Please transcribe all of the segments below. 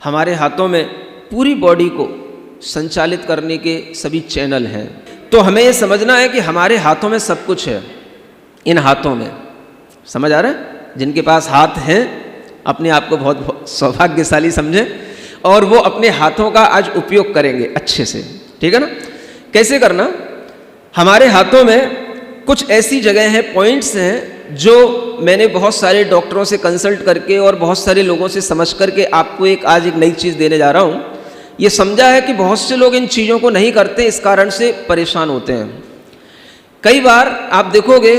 हमारे हाथों में पूरी बॉडी को संचालित करने के सभी चैनल हैं। तो हमें ये समझना है कि हमारे हाथों में सब कुछ है। इन हाथों में, समझ आ रहा है? जिनके पास हाथ हैं अपने आप को बहुत सौभाग्यशाली समझें और वो अपने हाथों का आज उपयोग करेंगे अच्छे से, ठीक है ना? कैसे करना? हमारे हाथों में कुछ ऐसी जगह हैं, पॉइंट्स हैं, जो मैंने बहुत सारे डॉक्टरों से कंसल्ट करके और बहुत सारे लोगों से समझ करके आपको आज एक नई चीज़ देने जा रहा हूँ। ये समझा है कि बहुत से लोग इन चीज़ों को नहीं करते, इस कारण से परेशान होते हैं। कई बार आप देखोगे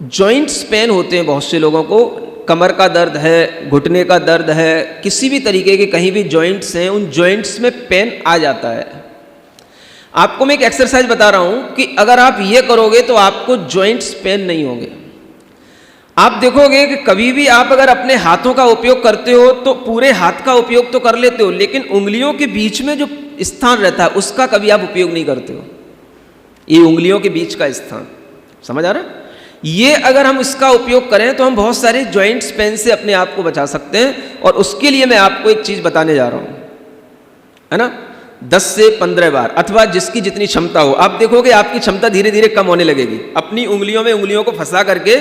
जॉइंट्स पेन होते हैं बहुत से लोगों को, कमर का दर्द है, घुटने का दर्द है, किसी भी तरीके के कहीं भी जॉइंट्स हैं, उन जॉइंट्स में पेन आ जाता है। आपको मैं एक एक्सरसाइज बता रहा हूं कि अगर आप ये करोगे तो आपको जॉइंट्स पेन नहीं होंगे। आप देखोगे कि कभी भी आप अगर अपने हाथों का उपयोग करते हो तो पूरे हाथ का उपयोग तो कर लेते हो, लेकिन उंगलियों के बीच में जो स्थान रहता है उसका कभी आप उपयोग नहीं करते हो। ये उंगलियों के बीच का स्थान, समझ आ रहा है? ये अगर हम इसका उपयोग करें तो हम बहुत सारे जॉइंट्स पेन से अपने आप को बचा सकते हैं। और उसके लिए मैं आपको एक चीज बताने जा रहा हूं, है ना? 10 से 15 बार, अथवा जिसकी जितनी क्षमता हो। आप देखोगे आपकी क्षमता धीरे धीरे कम होने लगेगी। अपनी उंगलियों में उंगलियों को फंसा करके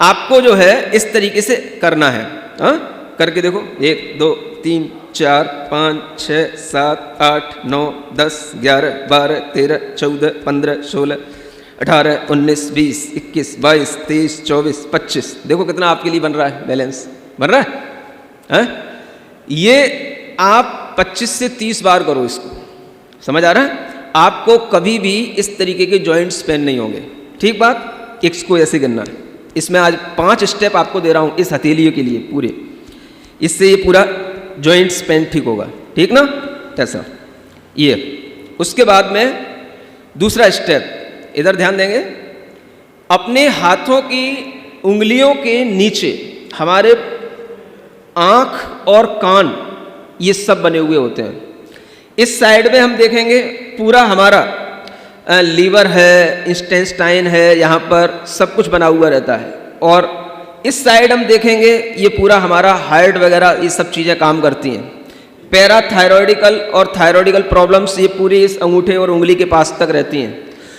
आपको जो है इस तरीके से करना है। हाँ, करके देखो। 1 2 3 4 5 6 7 8 9 10 11 12 13 14 15 16 18 19 20 21 22 23 24 25। देखो कितना आपके लिए बन रहा है, बैलेंस बन रहा है? ये आप 25 से 30 बार करो इसको, समझ आ रहा है? आपको कभी भी इस तरीके के जॉइंट्स पेन नहीं होंगे, ठीक बात? इसको ऐसे करना है। इसमें आज 5 स्टेप आपको दे रहा हूं इस हथेलियों के लिए पूरे, इससे ये पूरा जॉइंट्स पेन ठीक होगा, ठीक ना? कैसा ये? उसके बाद में दूसरा स्टेप, इधर ध्यान देंगे। अपने हाथों की उंगलियों के नीचे हमारे आंख और कान ये सब बने हुए होते हैं। इस साइड में हम देखेंगे पूरा हमारा लीवर है, इंटेस्टाइन है, यहाँ पर सब कुछ बना हुआ रहता है। और इस साइड हम देखेंगे ये पूरा हमारा हार्ट वगैरह ये सब चीज़ें काम करती हैं। पैराथायरॉयडिकल और थायरॉयडिकल प्रॉब्लम्स ये पूरे इस अंगूठे और उंगली के पास तक रहती हैं।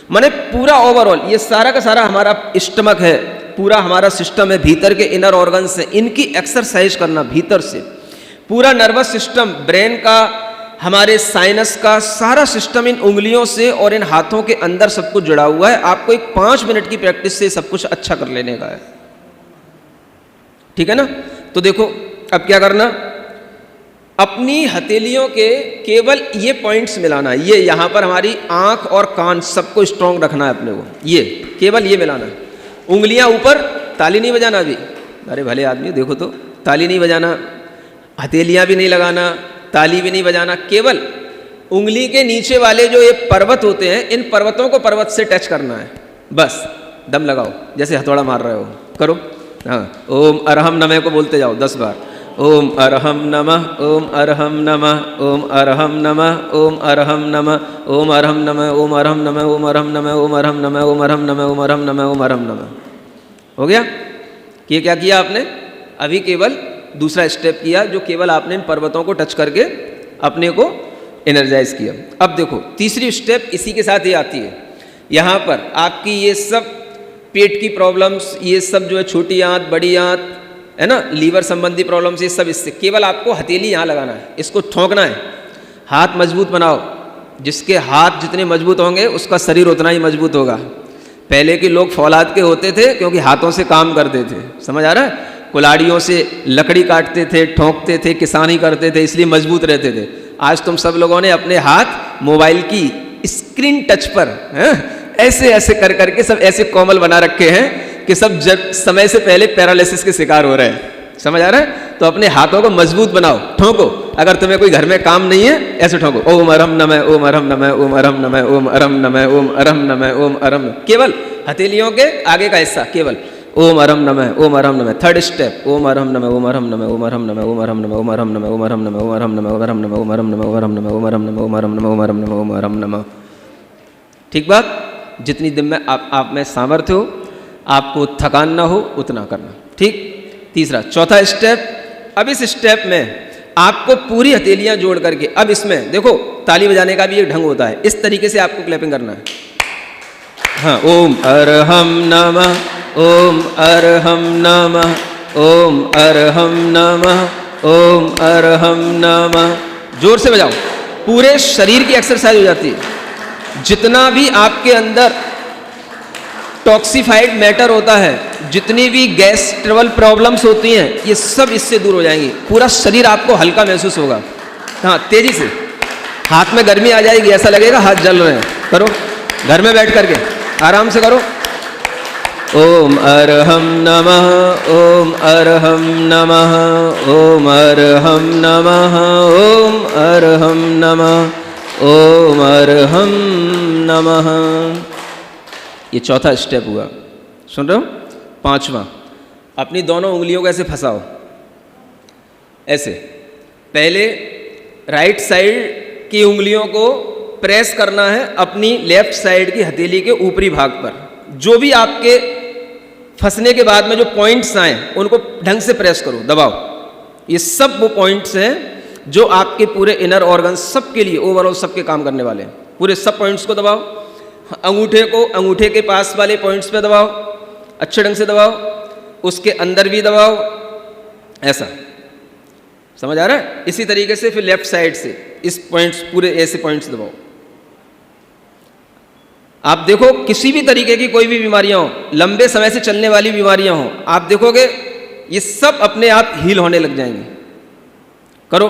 माने पूरा ओवरऑल ये सारा का सारा हमारा स्टमक है, पूरा हमारा सिस्टम है, भीतर के इनर ऑर्गन्स हैं, इनकी एक्सरसाइज करना भीतर से। पूरा नर्वस सिस्टम, ब्रेन का, हमारे साइनस का सारा सिस्टम इन उंगलियों से और इन हाथों के अंदर सब कुछ जुड़ा हुआ है। आपको एक 5 मिनट की प्रैक्टिस से सब कुछ अच्छा कर लेने का है, ठीक है ना? तो देखो अब क्या करना, अपनी हथेलियों के केवल ये पॉइंट्स मिलाना है। ये यहाँ पर हमारी आंख और कान सबको स्ट्रॉन्ग रखना है अपने को, ये केवल ये मिलाना है। उंगलियां ऊपर, ताली नहीं बजाना अभी। अरे भले आदमी देखो तो, ताली नहीं बजाना, हथेलियां भी नहीं लगाना, ताली भी नहीं बजाना। केवल उंगली के नीचे वाले जो ये पर्वत होते हैं, इन पर्वतों को पर्वत से टच करना है। बस दम लगाओ, जैसे हथौड़ा मार रहे हो, करो। हाँ, ओम अरहम नमः को बोलते जाओ 10 बार। ओम अरहम नमः, ओम अरहम नमः, ओम अरहम नमः, ओम अरहम नमः, ओम अरहम नमः, ओम अरहम नमः, ओम अरहम नमः, ओम अरहम नमः, ओम अरहम नमः, ओम अरहम नमः, ओम अरहम नमः। हो गया? ये क्या किया आपने? अभी केवल दूसरा स्टेप किया, जो केवल आपने इन पर्वतों को टच करके अपने को एनर्जाइज किया। अब देखो तीसरी स्टेप इसी के साथ ही आती है। यहाँ पर आपकी ये सब पेट की प्रॉब्लम्स, ये सब जो है छोटी आंत, बड़ी आंत, है ना, लीवर संबंधी प्रॉब्लम्स, ये सब इससे केवल आपको हथेली यहाँ लगाना है, इसको ठोंकना है। हाथ मजबूत बनाओ, जिसके हाथ जितने मजबूत होंगे उसका शरीर उतना ही मजबूत होगा। पहले के लोग फौलाद के होते थे क्योंकि हाथों से काम करते थे, समझ आ रहा है? कुल्हाड़ियों से लकड़ी काटते थे, ठोंकते थे, किसानी करते थे, इसलिए मजबूत रहते थे। आज तुम सब लोगों ने अपने हाथ मोबाइल की स्क्रीन टच पर ऐसे ऐसे कर करके सब ऐसे कोमल बना रखे हैं कि सब समय से पहले पैरालिसिस के शिकार हो रहे हैं, समझ आ रहा है? तो अपने हाथों को मजबूत बनाओ, ठोको। अगर तुम्हें कोई घर में काम नहीं है, ऐसे ठोको। ओम अरहम नमः, ओम अरहम नमः, ओम अरहम नमः, ओम अरहम नमः, ओम अरहम नमः, ओम अरहम। केवल हथेलियों के आगे का हिस्सा, केवल ओम अरहम नमः, ओम अरहम नमः। थर्ड स्टेप, ओम अरहम नमः, ओम अरहम नमः, ओम अरहम नमः, ओम अरहम नमः, ओम अरहम नमः, ओम अरहम नमः, ओम अरहम नमः, ओम अरहम नमः, ओम अरहम नमः, ओम अरहम नमः, ओम अरहम नमः, ओम अरहम नमः, ओम अरहम नमः, ओम अरहम नमः। ठीक बात? जितनी दिन में आप में सामर्थ्य हो, आपको थकान ना हो, उतना करना, ठीक? तीसरा, चौथा स्टेप। अब इस स्टेप में आपको पूरी हथेलियां जोड़ करके, अब इसमें देखो ताली बजाने का भी एक ढंग होता है, इस तरीके से आपको क्लैपिंग करना है। हाँ, ओम अरहम नमः, ओम अरहम नमः, ओम अरहम नमः, ओम अरहम नमः। जोर से बजाओ, पूरे शरीर की एक्सरसाइज हो जाती है। जितना भी आपके अंदर टॉक्सिफाइड मैटर होता है, जितनी भी गैस ट्रबल प्रॉब्लम्स होती हैं, ये सब इससे दूर हो जाएंगी। पूरा शरीर आपको हल्का महसूस होगा। हाँ, तेजी से, हाथ में गर्मी आ जाएगी, ऐसा लगेगा हाथ जल रहे हैं। करो, घर में बैठ करके आराम से करो। ओम अरहम नमः, ओम अरहम नमः, ओम अरहम नमः, ओम अरहम नमः, ओम अरहम नमः। ये चौथा स्टेप हुआ, सुन रहे हो? पांचवा, अपनी दोनों उंगलियों को ऐसे फंसाओ, ऐसे। पहले राइट साइड की उंगलियों को प्रेस करना है अपनी लेफ्ट साइड की हथेली के ऊपरी भाग पर। जो भी आपके फंसने के बाद में जो पॉइंट्स आए उनको ढंग से प्रेस करो, दबाओ। ये सब वो पॉइंट्स हैं जो आपके पूरे इनर ऑर्गन सब के लिए ओवरऑल सबके काम करने वाले हैं। पूरे सब पॉइंट्स को दबाओ। अंगूठे को अंगूठे के पास वाले पॉइंट्स पे दबाओ, अच्छे ढंग से दबाओ, उसके अंदर भी दबाओ, ऐसा। समझ आ रहा है? इसी तरीके से फिर लेफ्ट साइड से इस पॉइंट्स, पूरे ऐसे पॉइंट्स दबाओ। आप देखो, किसी भी तरीके की कोई भी बीमारियां हो, लंबे समय से चलने वाली बीमारियां हो, आप देखोगे ये सब अपने आप हील होने लग जाएंगे। करो।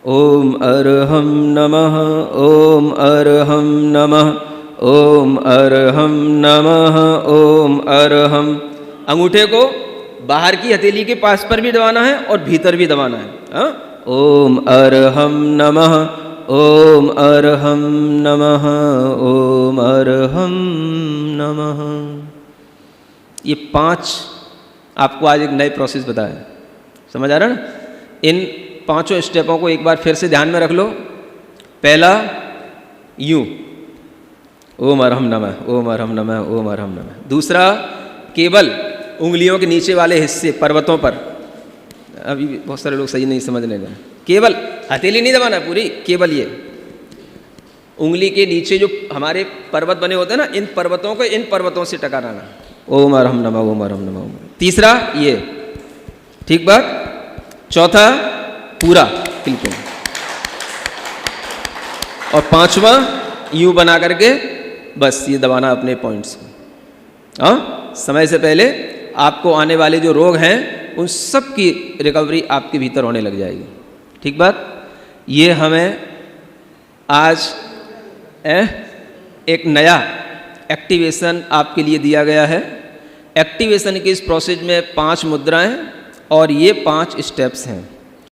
ओम अरहम नमः, ओम अरहम नमः, ओम अरहम नमः, ओम अरहम। अंगूठे को बाहर की हथेली के पास पर भी दबाना है और भीतर भी दबाना है। हाँ? ओम अरहम नमः, ओम अरहम नमः, ओम अरहम नमः। ये 5 आपको आज एक नए प्रोसेस बताया। समझ आ रहा है ना? इन 5 स्टेपों को एक बार फिर से ध्यान में रख लो। पहला यूं, ओम अरहम नमः, ओम अरहम नमः, ओम अरहम नमः। दूसरा, केवल उंगलियों के नीचे वाले हिस्से पर्वतों पर। अभी बहुत सारे लोग सही नहीं समझ रहे हैं। केवल हथेली नहीं दबाना पूरी, केवल ये उंगली के नीचे जो हमारे पर्वत बने होते हैं ना, इन पर्वतों को इन पर्वतों से टकराना। ओम अरहम नमः, ओम अरहम नमः, ओम। तीसरा ये, ठीक बात। चौथा पूरा बिल्कुल। और 5वां यूं बना करके बस ये दबाना अपने पॉइंट्स को। हाँ, समय से पहले आपको आने वाले जो रोग हैं उन सब की रिकवरी आपके भीतर होने लग जाएगी। ठीक बात। ये हमें आज एक नया एक्टिवेशन आपके लिए दिया गया है। एक्टिवेशन की इस प्रोसेस में 5 मुद्राएं और ये 5 स्टेप्स हैं।